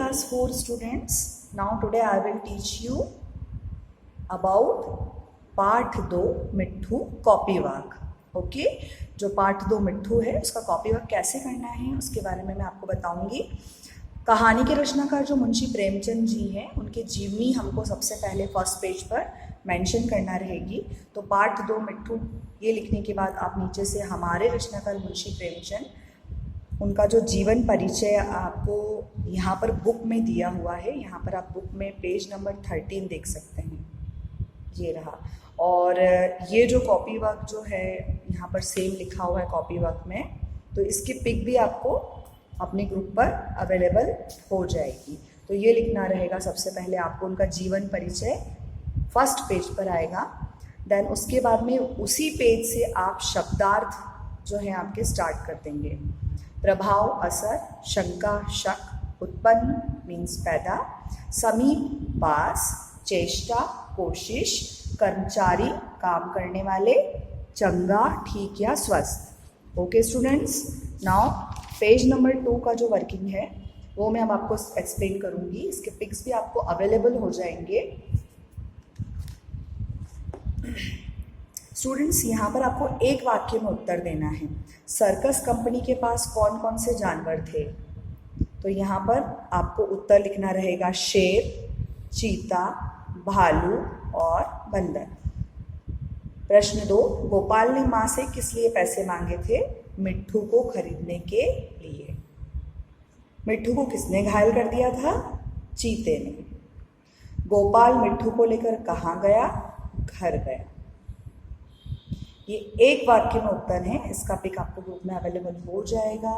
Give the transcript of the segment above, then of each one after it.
class 4 students. Now today I will teach you about पाठ 2 मिट्ठू copy work. Okay, जो पाठ 2 मिट्ठू है उसका कॉपी वर्क कैसे करना है उसके बारे में मैं आपको बताऊंगी. कहानी के रचनाकार जो मुंशी प्रेमचंद जी हैं उनकी जीवनी हमको सबसे पहले फर्स्ट पेज पर मेंशन करना रहेगी. तो पाठ 2 मिट्ठू ये लिखने के बाद आप नीचे से हमारे रचनाकार मुंशी प्रेमचंद उनका जो जीवन परिचय आपको यहाँ पर बुक में दिया हुआ है. यहाँ पर आप बुक में पेज नंबर 13 देख सकते हैं, ये रहा. और ये जो कॉपी वर्क जो है यहाँ पर सेम लिखा हुआ है कॉपी वर्क में, तो इसकी पिक भी आपको अपने ग्रुप पर अवेलेबल हो जाएगी. तो ये लिखना रहेगा सबसे पहले आपको उनका जीवन परिचय फर्स्ट पेज पर आएगा. देन उसके बाद में उसी पेज से आप शब्दार्थ जो है आपके स्टार्ट कर देंगे. प्रभाव, असर, शंका, शक, उत्पन्न मीन्स पैदा, समीप, पास, चेष्टा, कोशिश, कर्मचारी, काम करने वाले, चंगा, ठीक या स्वस्थ. Okay students, now page number 2 का जो वर्किंग है वो मैं अब आपको एक्सप्लेन करूंगी. इसके पिक्स भी आपको अवेलेबल हो जाएंगे. स्टूडेंट्स, यहाँ पर आपको एक वाक्य में उत्तर देना है. सर्कस कंपनी के पास कौन कौन से जानवर थे? तो यहाँ पर आपको उत्तर लिखना रहेगा शेर, चीता, भालू और बंदर. प्रश्न 2, गोपाल ने माँ से किस लिए पैसे मांगे थे? मिट्ठू को खरीदने के लिए. मिट्ठू को किसने घायल कर दिया था? चीते ने. गोपाल मिट्ठू को लेकर कहाँ गया? घर गया. ये एक वाक्य में उत्तर है. इसका पिक आपको ग्रुप में अवेलेबल हो जाएगा.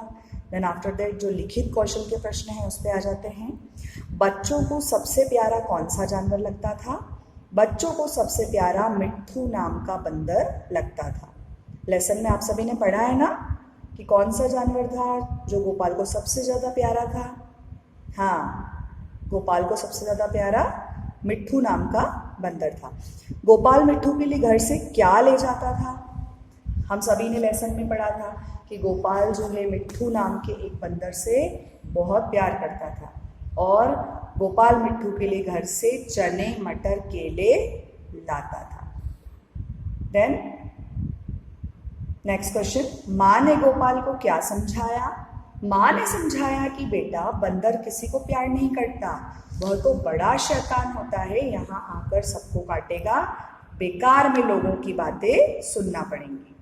देन आफ्टर दैट जो लिखित कौशल के प्रश्न हैं उस पर आ जाते हैं. बच्चों को सबसे प्यारा कौन सा जानवर लगता था? बच्चों को सबसे प्यारा मिट्ठू नाम का बंदर लगता था. लेसन में आप सभी ने पढ़ा है ना कि कौन सा जानवर था जो गोपाल को सबसे ज़्यादा प्यारा था? हाँ, गोपाल को सबसे ज़्यादा प्यारा मिट्ठू नाम का बंदर था. गोपाल मिट्ठू के लिए घर से क्या ले जाता था? हम सभी ने लेसन में पढ़ा था कि गोपाल जो है मिट्ठू नाम के एक बंदर से बहुत प्यार करता था और गोपाल मिट्ठू के लिए घर से चने, मटर, केले लाता था. देन नेक्स्ट क्वेश्चन, माँ ने गोपाल को क्या समझाया? माँ ने समझाया कि बेटा बंदर किसी को प्यार नहीं करता, वह तो बड़ा शैतान होता है, यहाँ आकर सबको काटेगा, बेकार में लोगों की बातें सुनना पड़ेंगी.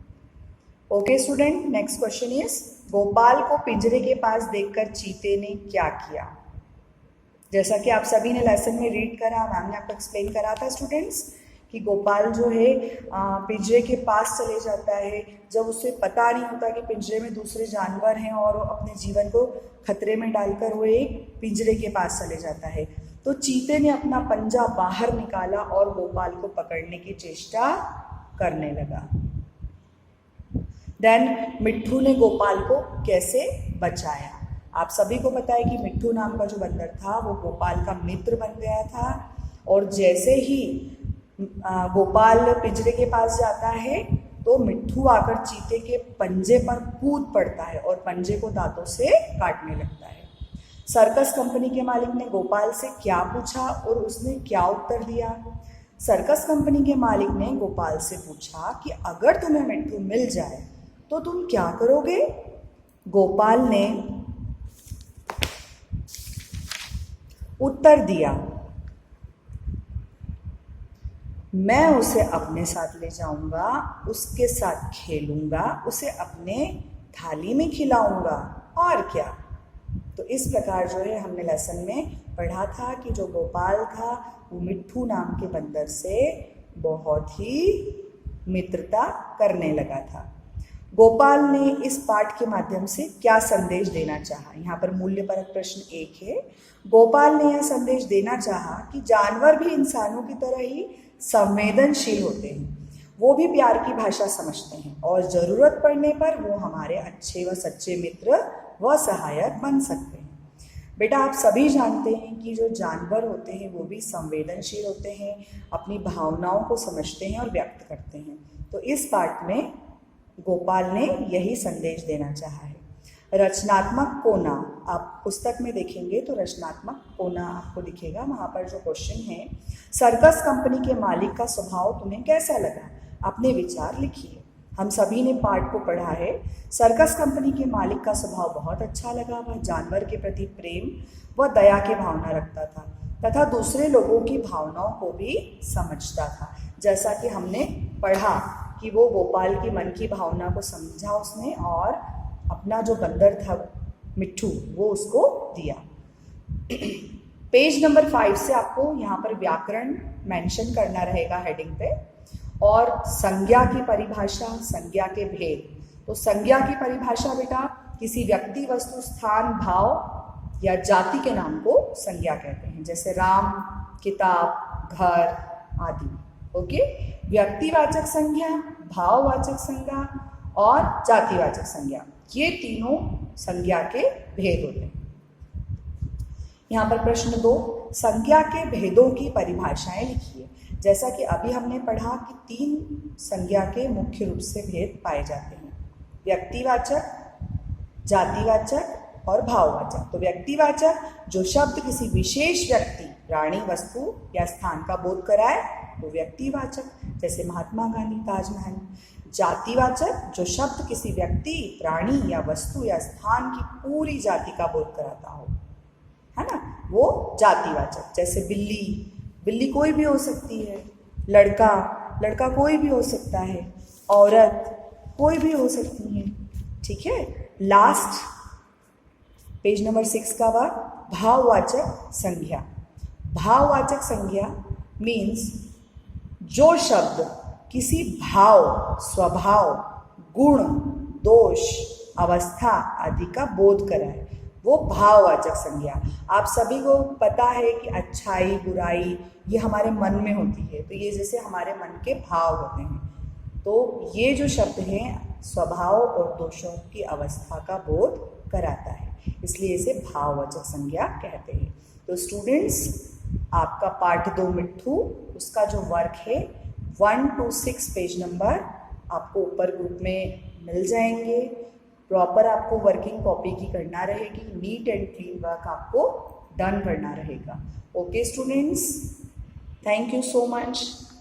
Okay student, next question is, Gopal को पिंजरे के पास देखकर चीते ने क्या किया? जैसा कि आप सभी ने लेसन में रीड करा, मैम ने आपको एक्सप्लेन करा था स्टूडेंट्स कि गोपाल जो है पिंजरे के पास चले जाता है जब उसे पता नहीं होता कि पिंजरे में दूसरे जानवर हैं और अपने जीवन को खतरे में डालकर वो एक पिंजरे के पास चले जाता है. तो चीते ने अपना पंजा बाहर निकाला और गोपाल को पकड़ने की चेष्टा करने लगा. देन मिट्ठू ने गोपाल को कैसे बचाया? आप सभी को पता है कि मिट्ठू नाम का जो बंदर था वो गोपाल का मित्र बन गया था और जैसे ही गोपाल पिंजरे के पास जाता है तो मिट्ठू आकर चीते के पंजे पर कूद पड़ता है और पंजे को दांतों से काटने लगता है. सर्कस कंपनी के मालिक ने गोपाल से क्या पूछा और उसने क्या उत्तर दिया? सर्कस कंपनी के मालिक ने गोपाल से पूछा कि अगर तुम्हें मिट्ठू मिल जाए तो तुम क्या करोगे? गोपाल ने उत्तर दिया, मैं उसे अपने साथ ले जाऊंगा, उसके साथ खेलूंगा, उसे अपने थाली में खिलाऊंगा और क्या. तो इस प्रकार जो है हमने लेसन में पढ़ा था कि जो गोपाल था वो मिट्ठू नाम के बंदर से बहुत ही मित्रता करने लगा था. गोपाल ने इस पाठ के माध्यम से क्या संदेश देना चाहा? यहाँ पर मूल्यपरक प्रश्न 1 है. गोपाल ने यह संदेश देना चाहा कि जानवर भी इंसानों की तरह ही संवेदनशील होते हैं, वो भी प्यार की भाषा समझते हैं और ज़रूरत पड़ने पर वो हमारे अच्छे व सच्चे मित्र व सहायक बन सकते हैं. बेटा आप सभी जानते हैं कि जो जानवर होते हैं वो भी संवेदनशील होते हैं, अपनी भावनाओं को समझते हैं और व्यक्त करते हैं. तो इस पाठ में गोपाल ने यही संदेश देना चाहा है. रचनात्मक कोना, आप पुस्तक में देखेंगे तो रचनात्मक कोना आपको दिखेगा। वहाँ पर जो क्वेश्चन है, सर्कस कंपनी के मालिक का स्वभाव तुम्हें कैसा लगा, अपने विचार लिखिए। हम सभी ने पाठ को पढ़ा है। सर्कस कंपनी के मालिक का स्वभाव बहुत अच्छा लगा। वह जानवर के प्रति प्रेम व दया की भावना रखता था तथा दूसरे लोगों की भावनाओं को भी समझता था। जैसा कि हमने पढ़ा कि वो गोपाल की मन की भावना को समझा उसने और अपना जो बंदर था मिट्ठू वो उसको दिया। पेज नंबर 5 से आपको यहाँ पर व्याकरण मेंशन करना रहेगा हेडिंग पे, और संज्ञा की परिभाषा, संज्ञा के भेद। तो संज्ञा की परिभाषा बेटा, किसी व्यक्ति, वस्तु, स्थान, भाव या जाति के नाम को संज्ञा कहते हैं, जैसे राम, किताब, घर आदि। ओके, व्यक्तिवाचक संज्ञा, भाववाचक संज्ञा और जातिवाचक संज्ञा, ये तीनों संज्ञा के भेद होते हैं। यहाँ पर प्रश्न 2, संज्ञा के भेदों की परिभाषाएं लिखिए। जैसा कि अभी हमने पढ़ा कि 3 संज्ञा के मुख्य रूप से भेद पाए जाते हैं, व्यक्तिवाचक, जातिवाचक और भाववाचक। तो व्यक्तिवाचक, जो शब्द किसी विशेष व्यक्ति, प्राणी, वस्तु या स्थान का बोध कराए वो व्यक्तिवाचक, जैसे महात्मा गांधी, ताजमहल। जातिवाचक, जो शब्द किसी व्यक्ति, प्राणी या वस्तु या स्थान की पूरी जाति का बोध कराता हो, है ना, वो जातिवाचक। जैसे बिल्ली, बिल्ली कोई भी हो सकती है, लड़का, लड़का कोई भी हो सकता है, औरत कोई भी हो सकती है। ठीक है, लास्ट पेज नंबर 6 का वाक, भाववाचक संज्ञा। भाववाचक संज्ञा मीन्स जो शब्द किसी भाव, स्वभाव, गुण, दोष, अवस्था आदि का बोध कराए वो भाववाचक संज्ञा। आप सभी को पता है कि अच्छाई, बुराई ये हमारे मन में होती है, तो ये जैसे हमारे मन के भाव होते हैं। तो ये जो शब्द हैं स्वभाव और दोषों की अवस्था का बोध कराता है, इसलिए इसे भाववाचक संज्ञा कहते हैं। तो स्टूडेंट्स, आपका पाठ 2 मिट्ठू, उसका जो वर्क है 1 to 6 पेज नंबर आपको ऊपर ग्रुप में मिल जाएंगे। प्रॉपर आपको वर्किंग कॉपी की करना रहेगी, नीट एंड क्लीन वर्क आपको डन करना रहेगा। Okay students, thank you so much.